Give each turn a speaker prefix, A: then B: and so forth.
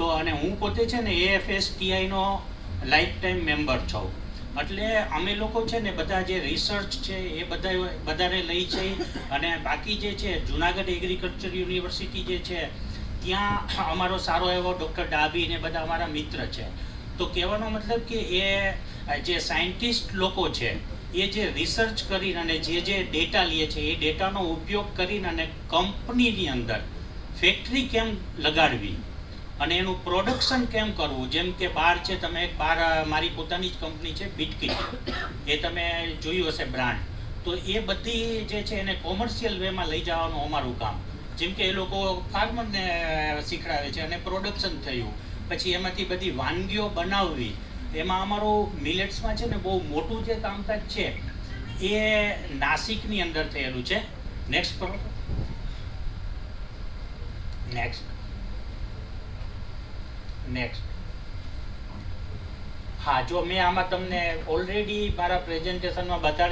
A: તો અને હું પોતે છે ને AFSTIનો લાઈફ ટાઈમ મેમ્બર છું. એટલે અમે લોકો છે ને બધા જે રિસર્ચ છે એ બધાને લઈ જઈ અને બાકી જે છે જુનાગઢ એગ્રીકલ્ચર યુનિવર્સિટી જે છે ત્યાં અમારો સારો એવો ડૉક્ટર ડાબી ને બધા અમારા મિત્ર છે. તો કહેવાનો મતલબ કે એ જે સાયન્ટિસ્ટ લોકો છે એ જે રિસર્ચ કરીને અને જે ડેટા લે છે એ ડેટાનો ઉપયોગ કરીને અને કંપનીની અંદર ફેક્ટરી કેમ લગાડવી અને એનું પ્રોડક્શન કેમ કરવું. જેમ કે બહાર છે, તમે બહાર મારી પોતાની જ કંપની છે બિટકિટ, એ તમે જોયું હશે બ્રાન્ડ. તો એ બધી જે છે એને કોમર્શિયલ વેમાં લઈ જવાનું અમારું કામ. જેમ કે એ લોકો ફાર્મરને શીખડાવે છે અને પ્રોડક્શન થયું પછી એમાંથી બધી વાનગીઓ બનાવવી. એમાં અમારું મિલેટ્સમાં છે ને બહુ મોટું જે કામકાજ છે એ નાસિકની અંદર થયેલું છે. નેક્સ્ટ કરો. નેક્સ્ટ. હા, જો મેં આમાં તમને ઓલરેડી મારા પ્રેઝન્ટેશનમાં બતાડેલું